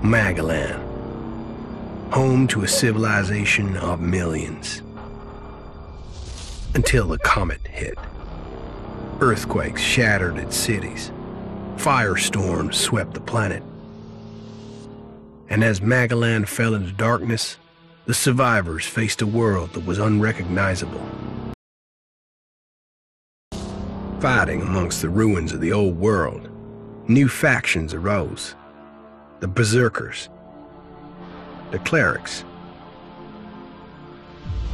Magalan, home to a civilization of millions. Until the comet hit. Earthquakes shattered its cities. Firestorms swept the planet. And as Magalan fell into darkness, the survivors faced a world that was unrecognizable. Fighting amongst the ruins of the old world, new factions arose. The berserkers, the clerics,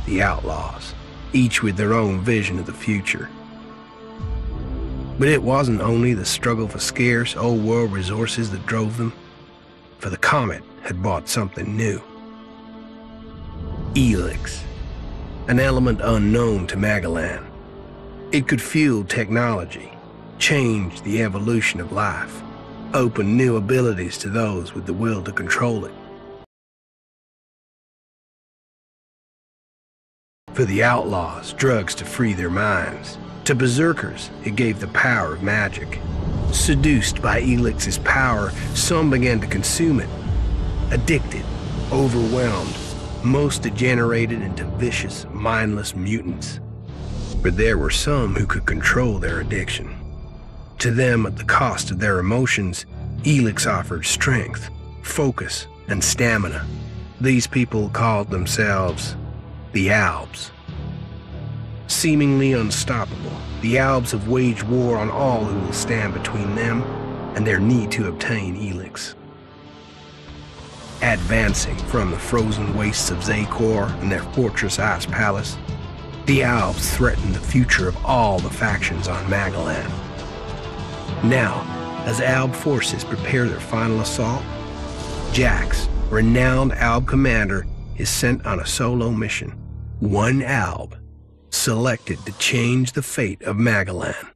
the outlaws, each with their own vision of the future. But it wasn't only the struggle for scarce old world resources that drove them, for the comet had brought something new. ELEX, an element unknown to Magalan. It could fuel technology, change the evolution of life, open new abilities to those with the will to control it. For the outlaws, drugs to free their minds. To berserkers, it gave the power of magic. Seduced by ELEX's power, some began to consume it. Addicted, overwhelmed, most degenerated into vicious, mindless mutants. But there were some who could control their addiction. To them, at the cost of their emotions, ELEX offered strength, focus, and stamina. These people called themselves the Albs. Seemingly unstoppable, the Albs have waged war on all who will stand between them and their need to obtain ELEX. Advancing from the frozen wastes of Zakor and their fortress ice palace, the Albs threaten the future of all the factions on Magalan. Now, as Alb forces prepare their final assault, Jax, renowned Alb commander, is sent on a solo mission. One Alb, selected to change the fate of Magalan.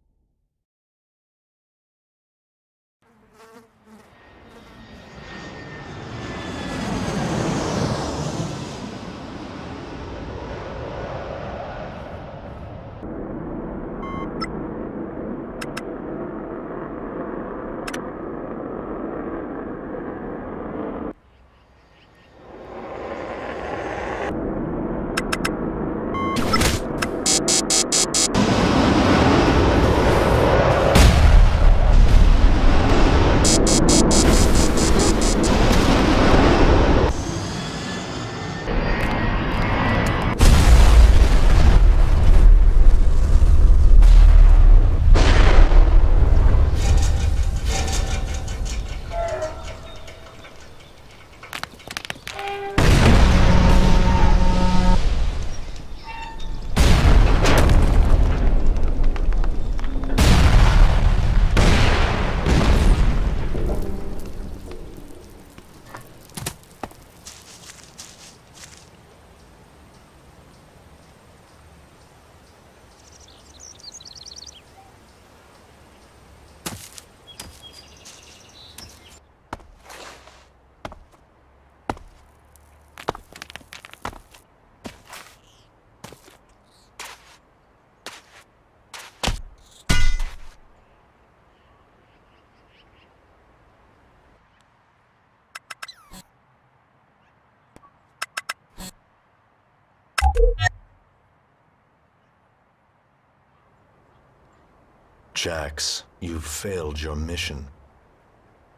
Jax, you've failed your mission.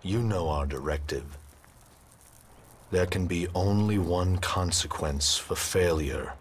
You know our directive. There can be only one consequence for failure.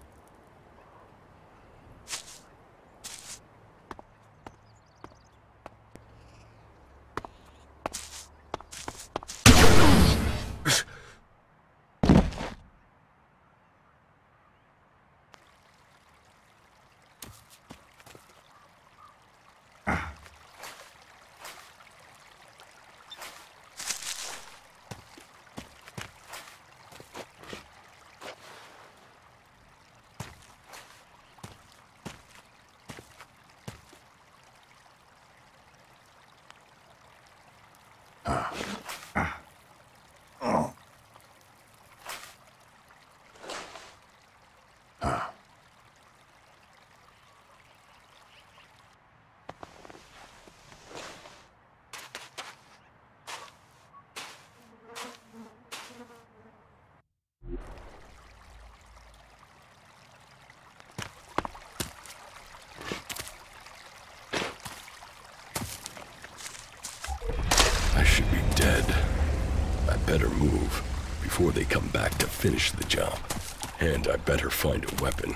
better move before they come back to finish the job. And I better find a weapon.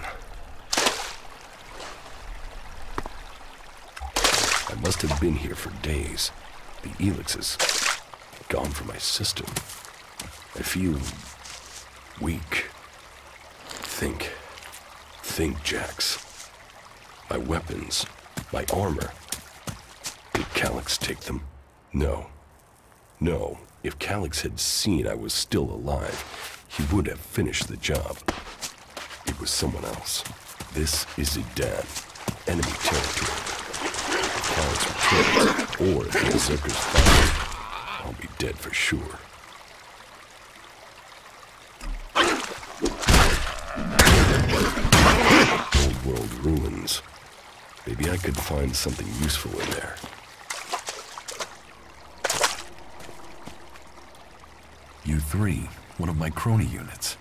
I must have been here for days. The ELEX is gone from my system. I feel weak. Think, Jax. My weapons, my armor. Did Calyx take them? No. If Calyx had seen I was still alive, he would have finished the job. It was someone else. This is Zidane, enemy territory. If Calyx returns, or if the Berserkers find me, I'll be dead for sure. Old world ruins. Maybe I could find something useful in there. U3, one of my crony units.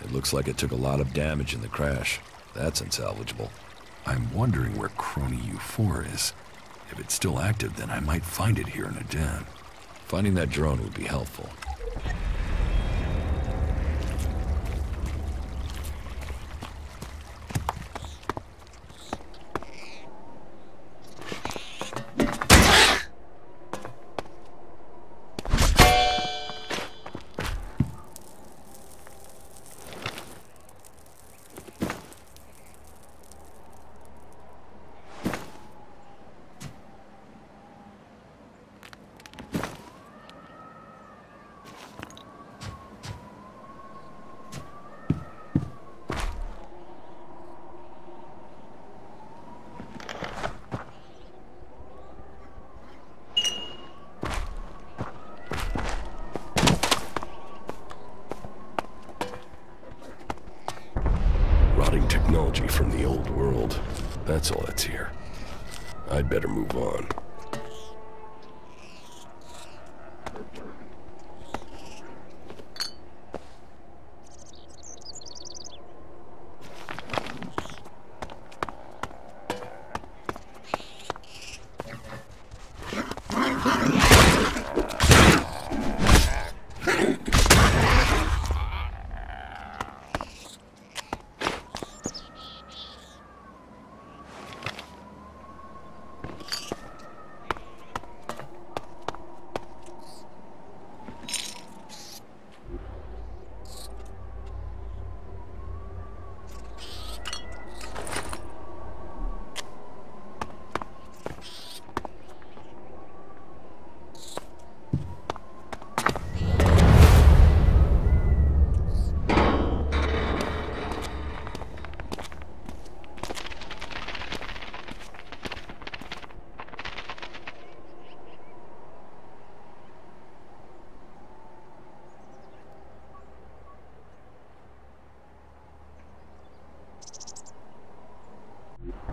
It looks like it took a lot of damage in the crash. That's unsalvageable. I'm wondering where crony U4 is. If it's still active, then I might find it here in a den. Finding that drone would be helpful. Technology from the old world. That's all that's here. I'd better move on.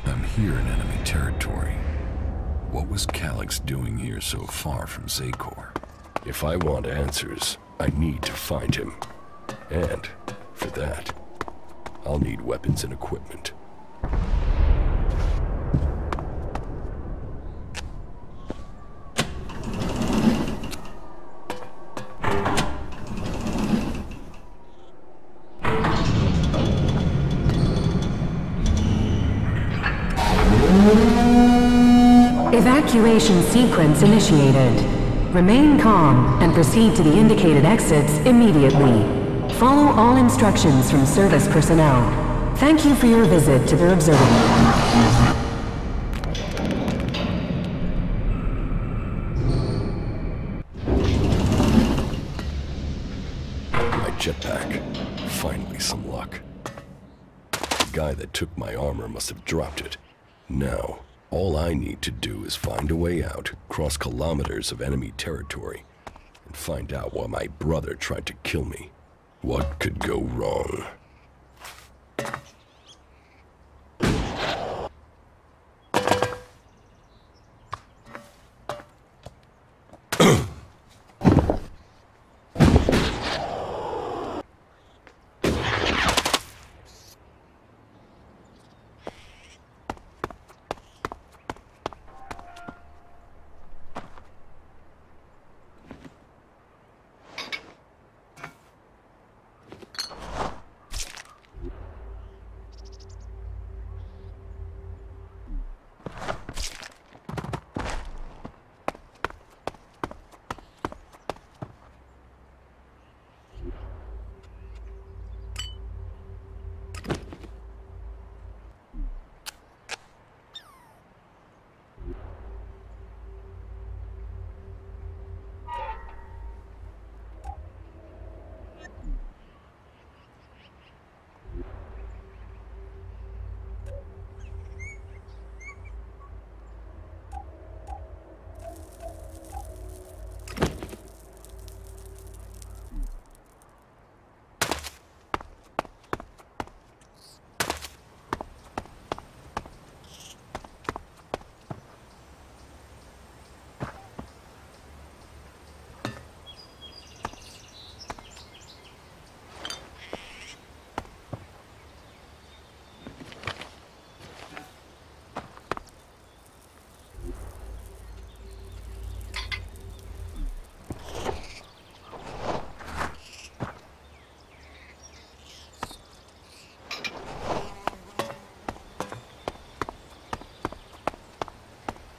I'm here in enemy territory. What was Calyx doing here so far from Zakor? If I want answers, I need to find him. And, for that, I'll need weapons and equipment. Evacuation sequence initiated. Remain calm and proceed to the indicated exits immediately. Follow all instructions from service personnel. Thank you for your visit to the observatory. My jetpack. Finally some luck. The guy that took my armor must have dropped it. Now, all I need to do is find a way out, cross kilometers of enemy territory, and find out why my brother tried to kill me. What could go wrong?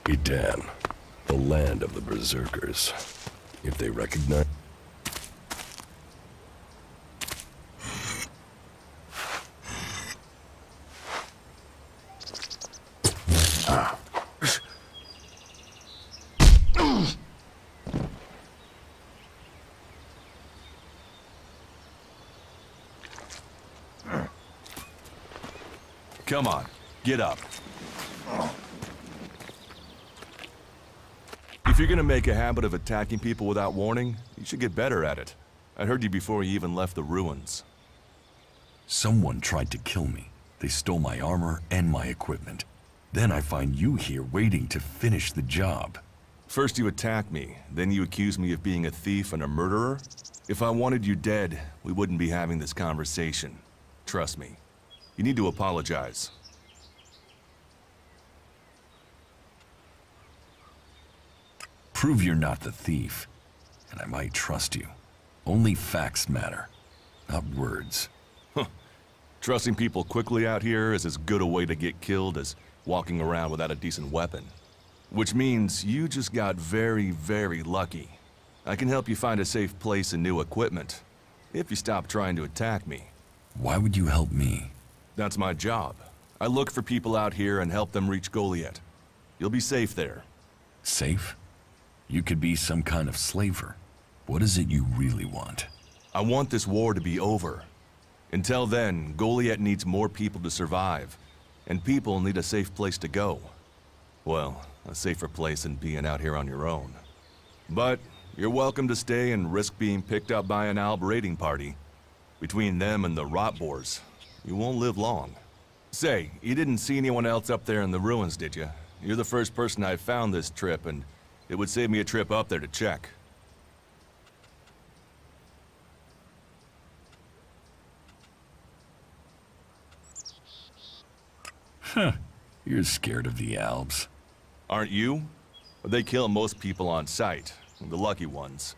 Edan, the land of the Berserkers. If they recognize... Come on, get up. If you're gonna make a habit of attacking people without warning, you should get better at it. I heard you before you even left the ruins. Someone tried to kill me. They stole my armor and my equipment. Then I find you here waiting to finish the job. First you attack me, then you accuse me of being a thief and a murderer? If I wanted you dead, we wouldn't be having this conversation. Trust me. You need to apologize. Prove you're not the thief, and I might trust you. Only facts matter, not words. Trusting people quickly out here is as good a way to get killed as walking around without a decent weapon. Which means you just got very, very lucky. I can help you find a safe place and new equipment, if you stop trying to attack me. Why would you help me? That's my job. I look for people out here and help them reach Goliath. You'll be safe there. Safe? You could be some kind of slaver. What is it you really want? I want this war to be over. Until then, Goliath needs more people to survive, and people need a safe place to go. Well, a safer place than being out here on your own. But you're welcome to stay and risk being picked up by an Alb raiding party. Between them and the Rotboars, you won't live long. Say, you didn't see anyone else up there in the ruins, did you? You're the first person I've found this trip, and it would save me a trip up there to check. Huh. You're scared of the Albs. Aren't you? They kill most people on sight, the lucky ones.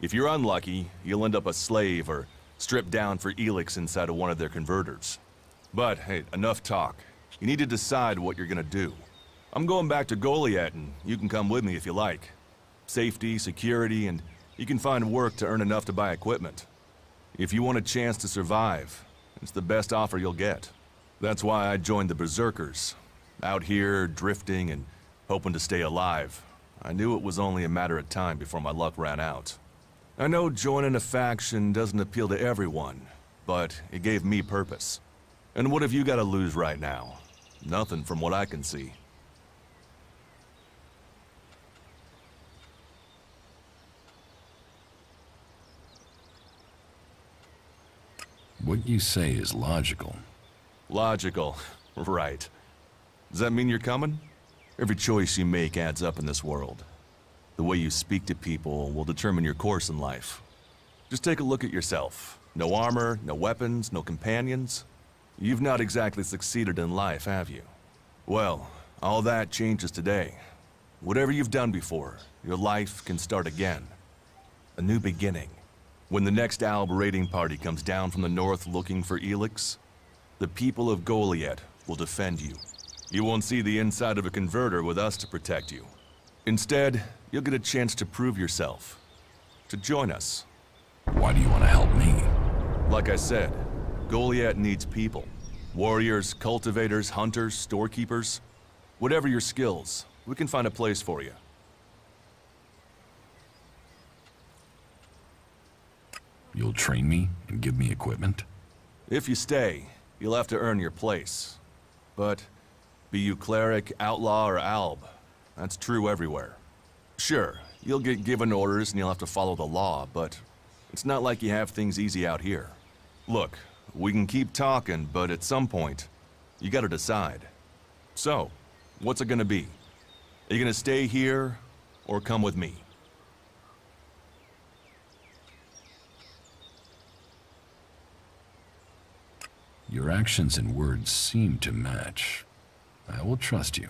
If you're unlucky, you'll end up a slave or stripped down for ELEX inside of one of their converters. But, hey, enough talk. You need to decide what you're gonna do. I'm going back to Goliath, and you can come with me if you like. Safety, security, and you can find work to earn enough to buy equipment. If you want a chance to survive, it's the best offer you'll get. That's why I joined the Berserkers. Out here, drifting and hoping to stay alive. I knew it was only a matter of time before my luck ran out. I know joining a faction doesn't appeal to everyone, but it gave me purpose. And what have you got to lose right now? Nothing from what I can see. What you say is logical. Logical, right. Does that mean you're coming? Every choice you make adds up in this world. The way you speak to people will determine your course in life. Just take a look at yourself. No armor, no weapons, no companions. You've not exactly succeeded in life, have you? Well, all that changes today. Whatever you've done before, your life can start again. A new beginning. When the next Alb raiding party comes down from the north looking for ELEX, the people of Goliath will defend you. You won't see the inside of a converter with us to protect you. Instead, you'll get a chance to prove yourself. To join us. Why do you want to help me? Like I said, Goliath needs people. Warriors, cultivators, hunters, storekeepers. Whatever your skills, we can find a place for you. You'll train me and give me equipment? If you stay, you'll have to earn your place. But be you cleric, outlaw, or alb, that's true everywhere. Sure, you'll get given orders and you'll have to follow the law, but it's not like you have things easy out here. Look, we can keep talking, but at some point, you gotta decide. So, what's it gonna be? Are you gonna stay here, or come with me? Your actions and words seem to match. I will trust you.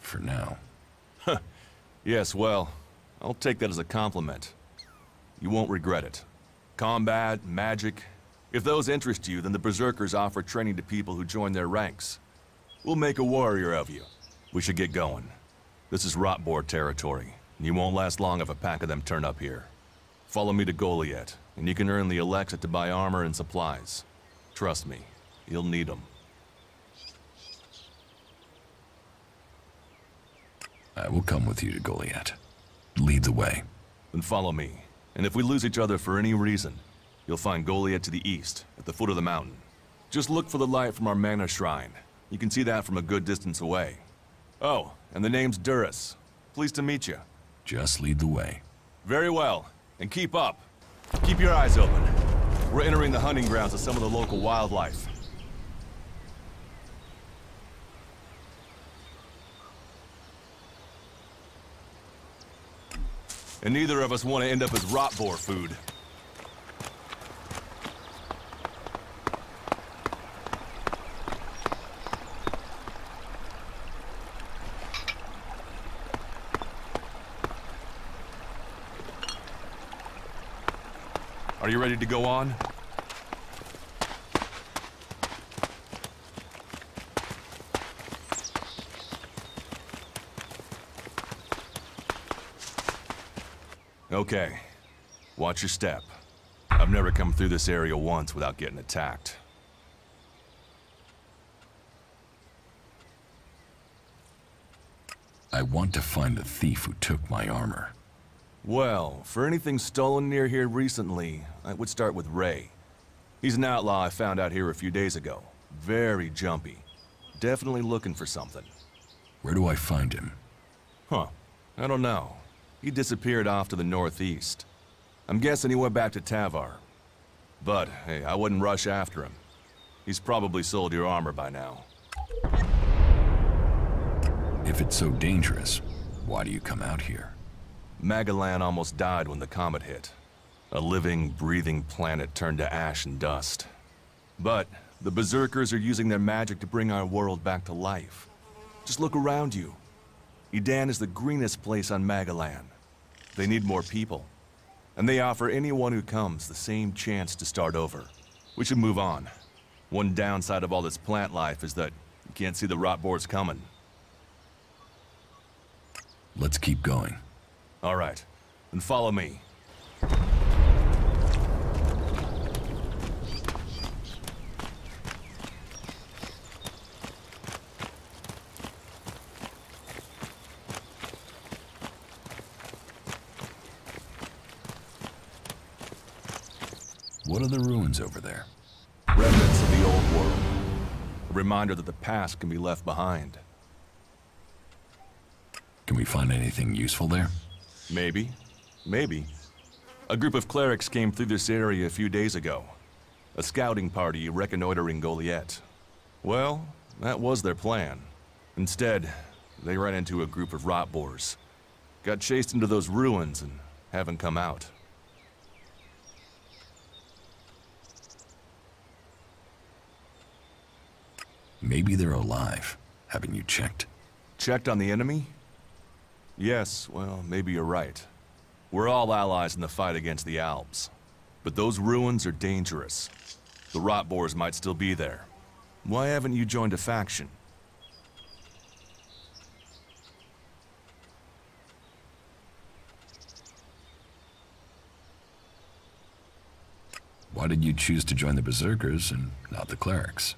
For now. Yes, well, I'll take that as a compliment. You won't regret it. Combat, magic. If those interest you, then the Berserkers offer training to people who join their ranks. We'll make a warrior of you. We should get going. This is Rotboar territory, and you won't last long if a pack of them turn up here. Follow me to Goliath, and you can earn the ELEX to buy armor and supplies. Trust me, you'll need them. I will come with you to Goliath. Lead the way. Then follow me, and if we lose each other for any reason, you'll find Goliath to the east, at the foot of the mountain. Just look for the light from our mana shrine. You can see that from a good distance away. Oh, and the name's Duras. Pleased to meet you. Just lead the way. Very well, and keep up. Keep your eyes open. We're entering the hunting grounds of some of the local wildlife. And neither of us want to end up as Rotboar food. Are you ready to go on? Okay. Watch your step. I've never come through this area once without getting attacked. I want to find the thief who took my armor. Well, for anything stolen near here recently, I would start with Ray. He's an outlaw I found out here a few days ago. Very jumpy. Definitely looking for something. Where do I find him? Huh. I don't know. He disappeared off to the northeast. I'm guessing he went back to Tavar. But, hey, I wouldn't rush after him. He's probably sold your armor by now. If it's so dangerous, why do you come out here? Magalan almost died when the comet hit. A living, breathing planet turned to ash and dust. But the Berserkers are using their magic to bring our world back to life. Just look around you. Edan is the greenest place on Magalan. They need more people. And they offer anyone who comes the same chance to start over. We should move on. One downside of all this plant life is that you can't see the Rotboars coming. Let's keep going. All right, then follow me. What are the ruins over there? Remnants of the old world. A reminder that the past can be left behind. Can we find anything useful there? Maybe. Maybe. A group of clerics came through this area a few days ago. A scouting party reconnoitering Goliath. Well, that was their plan. Instead, they ran into a group of Rotboars. Got chased into those ruins and haven't come out. Maybe they're alive. Haven't you checked? Checked on the enemy? Yes, well, maybe you're right. We're all allies in the fight against the Alps. But those ruins are dangerous. The Rotboars might still be there. Why haven't you joined a faction? Why did you choose to join the Berserkers and not the clerics?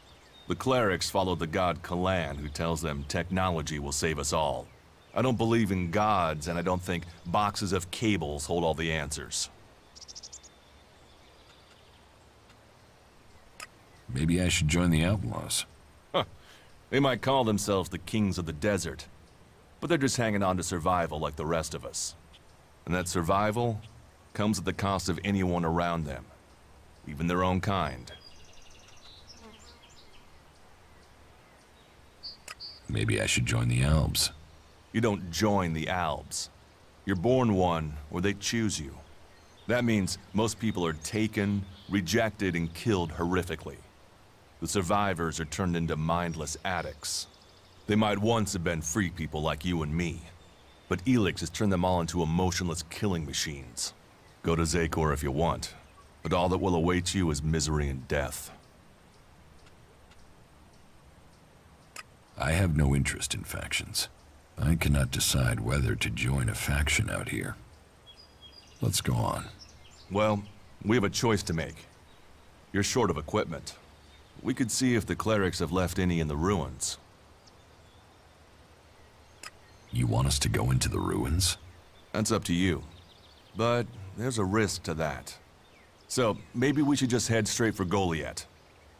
The clerics follow the god Kalan, who tells them technology will save us all. I don't believe in gods, and I don't think boxes of cables hold all the answers. Maybe I should join the outlaws. Huh. They might call themselves the kings of the desert, but they're just hanging on to survival like the rest of us. And that survival comes at the cost of anyone around them, even their own kind. Maybe I should join the Albs. You don't join the Albs. You're born one, or they choose you. That means most people are taken, rejected, and killed horrifically. The survivors are turned into mindless addicts. They might once have been free people like you and me, but ELEX has turned them all into emotionless killing machines. Go to Zakor if you want, but all that will await you is misery and death. I have no interest in factions. I cannot decide whether to join a faction out here. Let's go on. Well, we have a choice to make. You're short of equipment. We could see if the clerics have left any in the ruins. You want us to go into the ruins? That's up to you. But there's a risk to that. So, maybe we should just head straight for Goliath.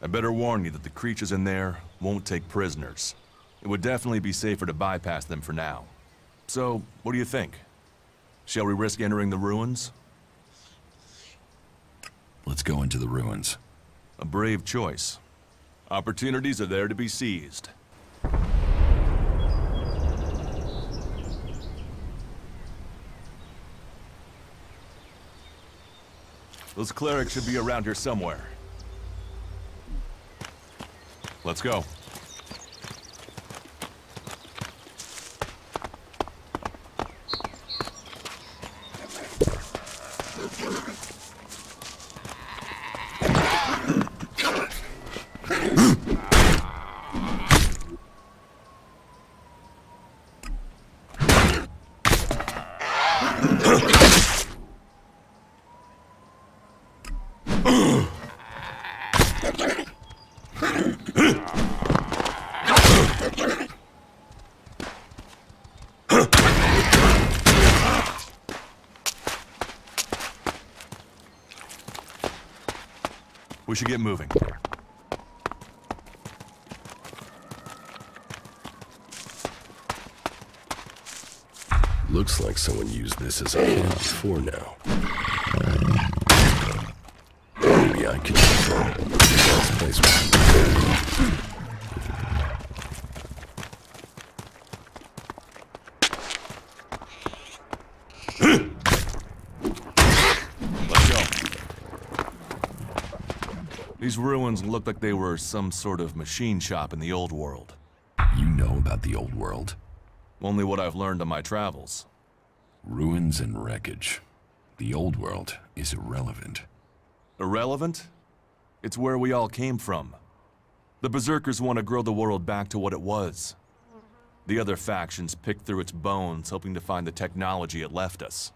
I better warn you that the creatures in there won't take prisoners. It would definitely be safer to bypass them for now. So, what do you think? Shall we risk entering the ruins? Let's go into the ruins. A brave choice. Opportunities are there to be seized. Those clerics should be around here somewhere. Let's go. We should get moving. Looks like someone used this as a camp before now. Maybe I can control this place. These ruins look like they were some sort of machine shop in the old world. You know about the old world? Only what I've learned on my travels. Ruins and wreckage. The old world is irrelevant. Irrelevant? It's where we all came from. The Berserkers want to grow the world back to what it was. The other factions picked through its bones, hoping to find the technology it left us.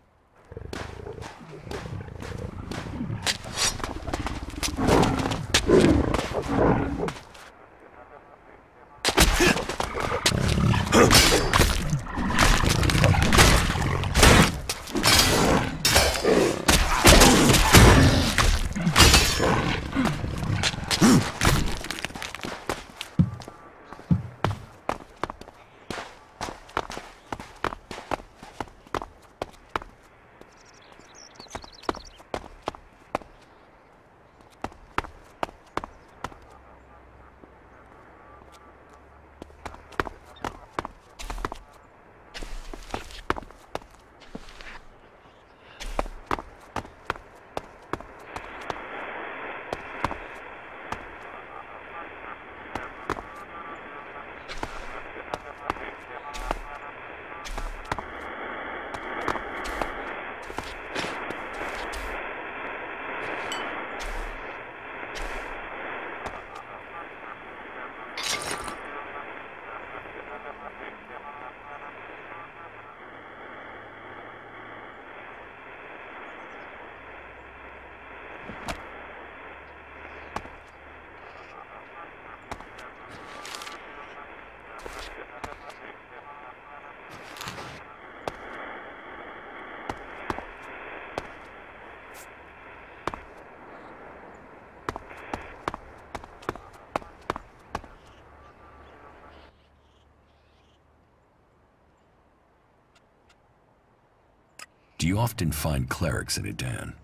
Do you often find clerics in Edan?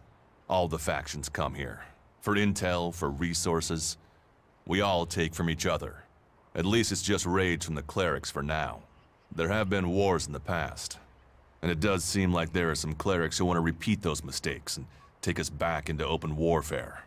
All the factions come here. For intel, for resources. We all take from each other. At least it's just raids from the clerics for now. There have been wars in the past. And it does seem like there are some clerics who want to repeat those mistakes and take us back into open warfare.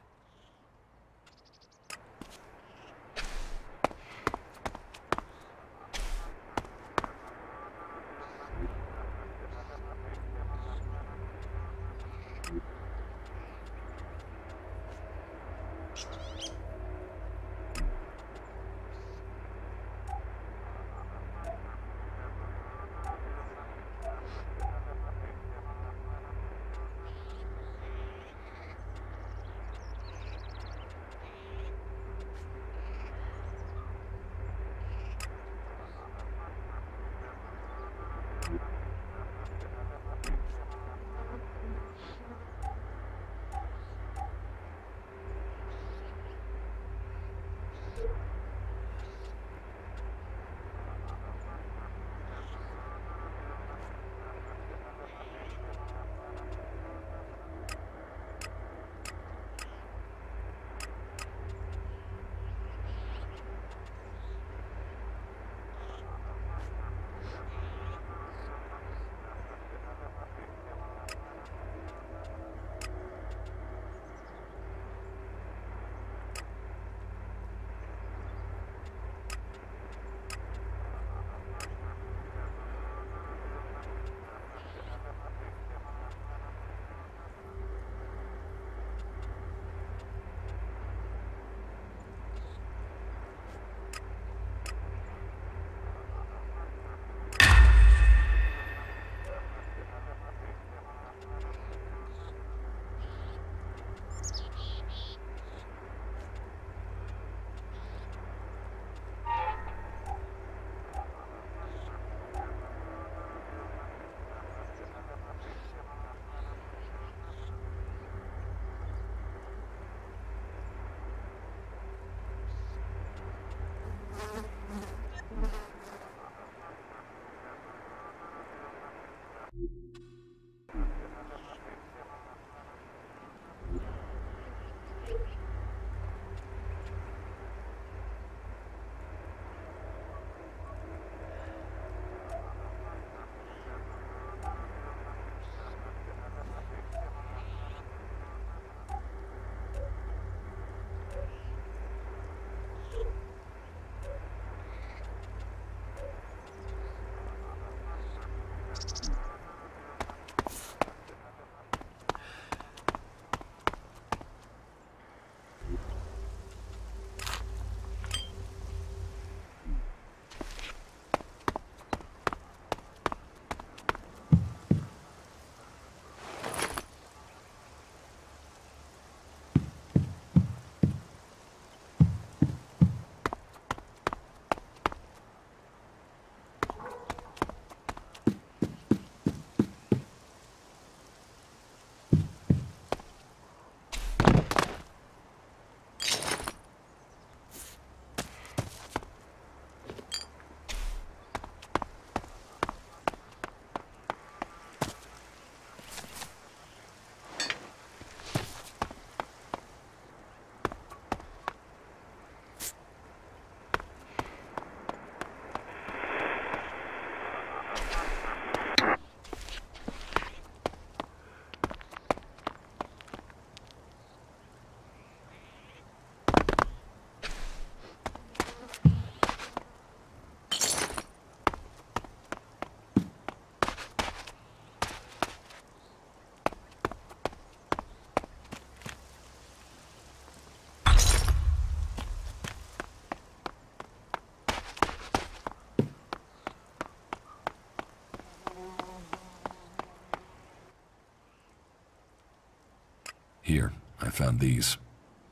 Here, I found these.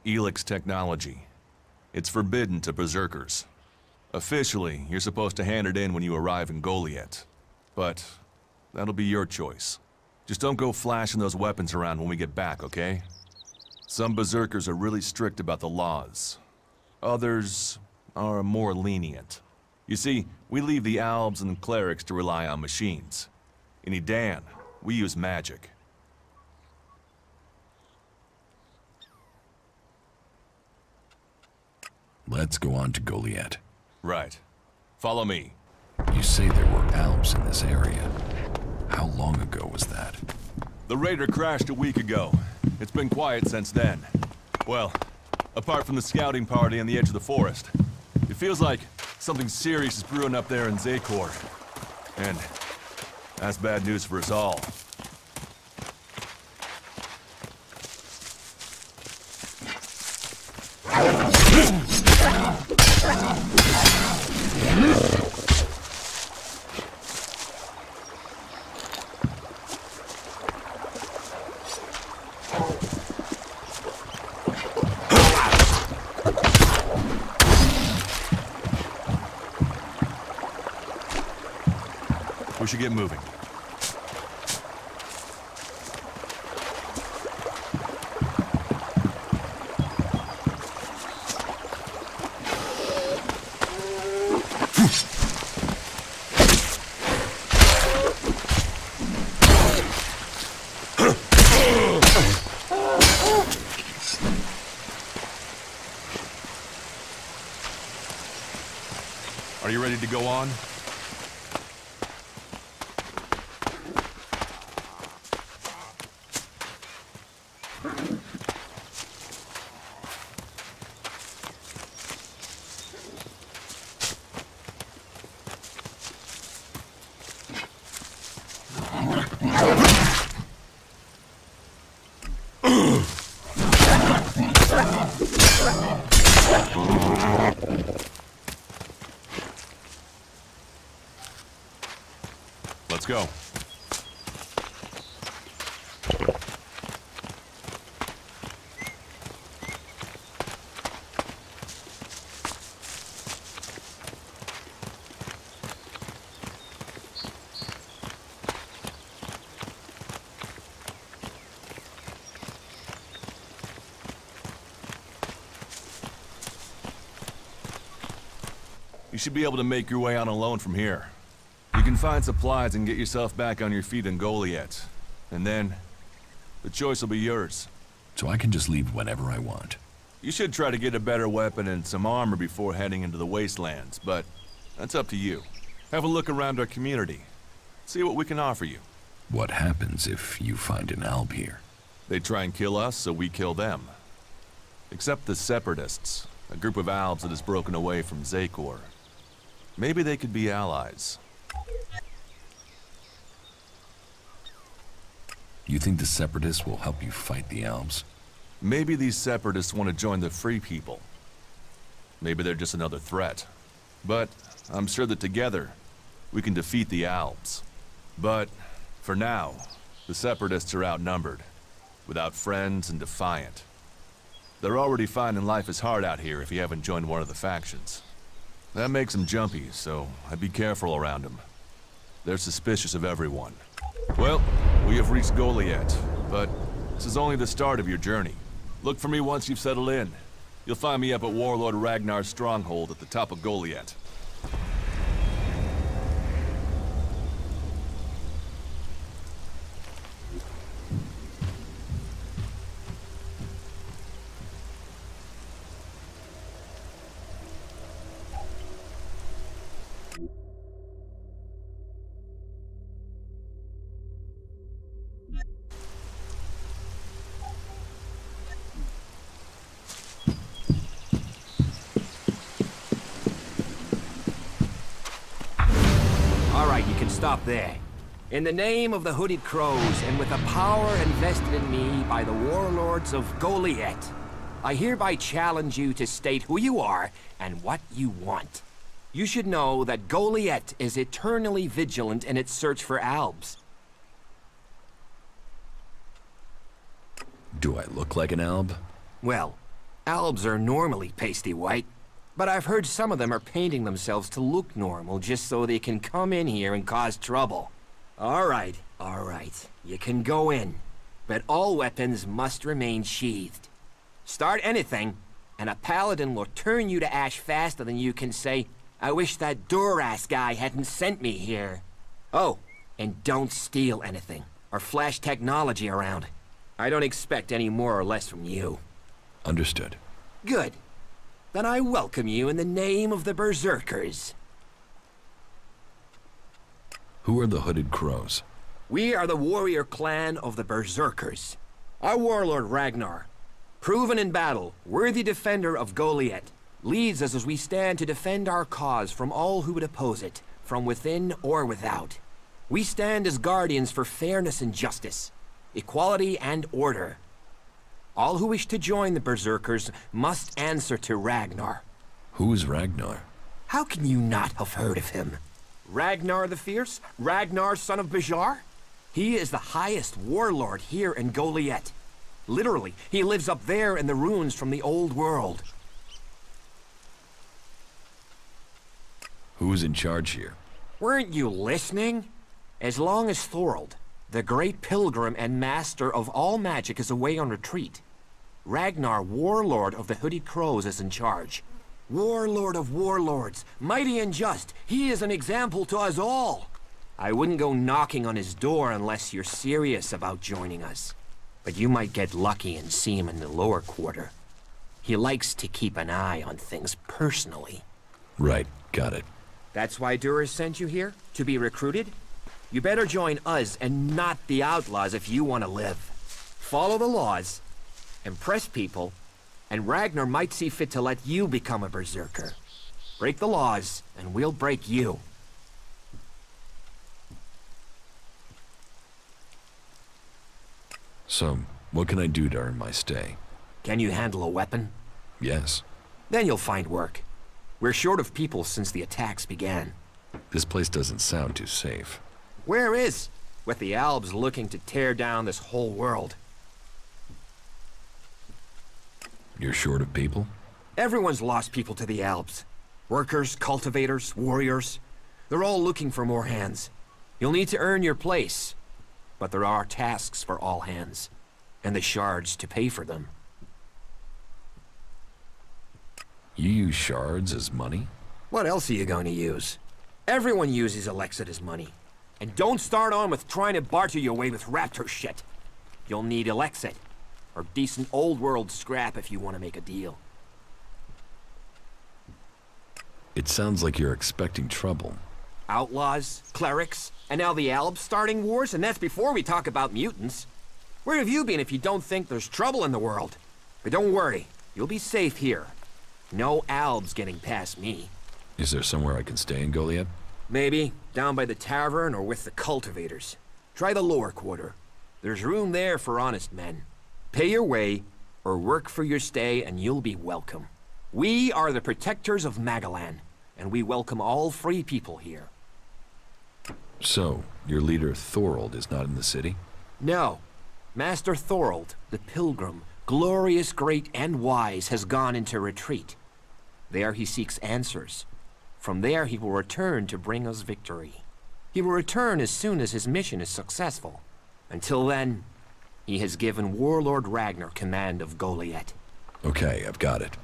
ELEX technology. It's forbidden to berserkers. Officially, you're supposed to hand it in when you arrive in Goliath. But that'll be your choice. Just don't go flashing those weapons around when we get back, okay? Some berserkers are really strict about the laws. Others are more lenient. You see, we leave the albs and clerics to rely on machines. In Edan, we use magic. Let's go on to Goliath. Right. Follow me. You say there were albs in this area. How long ago was that? The raider crashed a week ago. It's been quiet since then. Well, apart from the scouting party on the edge of the forest. It feels like something serious is brewing up there in Zakor. And that's bad news for us all. We should get moving. Are you ready to go on? Let's go. You should be able to make your way on alone from here. You can find supplies and get yourself back on your feet in Goliath. And then, the choice will be yours. So I can just leave whenever I want. You should try to get a better weapon and some armor before heading into the wastelands, but that's up to you. Have a look around our community. See what we can offer you. What happens if you find an alb here? They try and kill us, so we kill them. Except the Separatists, a group of albs that has broken away from Zakor. Maybe they could be allies. You think the Separatists will help you fight the albs? Maybe these Separatists want to join the Free People. Maybe they're just another threat. But I'm sure that together, we can defeat the albs. But for now, the Separatists are outnumbered, without friends and defiant. They're already finding life is hard out here if you haven't joined one of the factions. That makes them jumpy, so I'd be careful around them. They're suspicious of everyone. Well, we have reached Goliath, but this is only the start of your journey. Look for me once you've settled in. You'll find me up at Warlord Ragnar's stronghold at the top of Goliath. Stop there. In the name of the Hooded Crows, and with the power invested in me by the warlords of Goliath, I hereby challenge you to state who you are and what you want. You should know that Goliath is eternally vigilant in its search for albs. Do I look like an alb? Well, albs are normally pasty white, but I've heard some of them are painting themselves to look normal just so they can come in here and cause trouble. All right. You can go in, but all weapons must remain sheathed. Start anything, and a paladin will turn you to ash faster than you can say, "I wish that Duras guy hadn't sent me here." Oh, and don't steal anything, or flash technology around. I don't expect any more or less from you. Understood. Good. Then I welcome you in the name of the Berserkers. Who are the Hooded Crows? We are the warrior clan of the Berserkers. Our warlord Ragnar, proven in battle, worthy defender of Goliath, leads us as we stand to defend our cause from all who would oppose it, from within or without. We stand as guardians for fairness and justice, equality and order. All who wish to join the Berserkers must answer to Ragnar. Who is Ragnar? How can you not have heard of him? Ragnar the Fierce? Ragnar, son of Bajar? He is the highest warlord here in Goliath. Literally, he lives up there in the ruins from the old world. Who's in charge here? Weren't you listening? As long as Thorold, the great pilgrim and master of all magic, is away on retreat, Ragnar, warlord of the Hooded Crows, is in charge. Warlord of warlords, mighty and just, he is an example to us all. I wouldn't go knocking on his door unless you're serious about joining us. But you might get lucky and see him in the lower quarter. He likes to keep an eye on things personally. Right, got it. That's why Duras sent you here? To be recruited? You better join us and not the outlaws if you want to live. Follow the laws, impress people, and Ragnar might see fit to let you become a berserker. Break the laws, and we'll break you. So, what can I do to earn my stay? Can you handle a weapon? Yes. Then you'll find work. We're short of people since the attacks began. This place doesn't sound too safe. Where is? With the Albs looking to tear down this whole world. You're short of people? Everyone's lost people to the Albs. Workers, cultivators, warriors. They're all looking for more hands. You'll need to earn your place. But there are tasks for all hands. And the shards to pay for them. You use shards as money? What else are you going to use? Everyone uses ELEX as money. And don't start on with trying to barter your way with raptor shit. You'll need ELEX or decent old world scrap if you want to make a deal. It sounds like you're expecting trouble. Outlaws, clerics, and now the Albs starting wars, and that's before we talk about mutants. Where have you been if you don't think there's trouble in the world? But don't worry, you'll be safe here. No Albs getting past me. Is there somewhere I can stay in Goliath? Maybe, down by the tavern or with the cultivators. Try the lower quarter. There's room there for honest men. Pay your way, or work for your stay, and you'll be welcome. We are the protectors of Magalan, and we welcome all free people here. So, your leader Thorold is not in the city? No. Master Thorold, the pilgrim, glorious, great, and wise, has gone into retreat. There he seeks answers. From there he will return to bring us victory. He will return as soon as his mission is successful. Until then, he has given Warlord Ragnar command of Goliath. Okay, I've got it.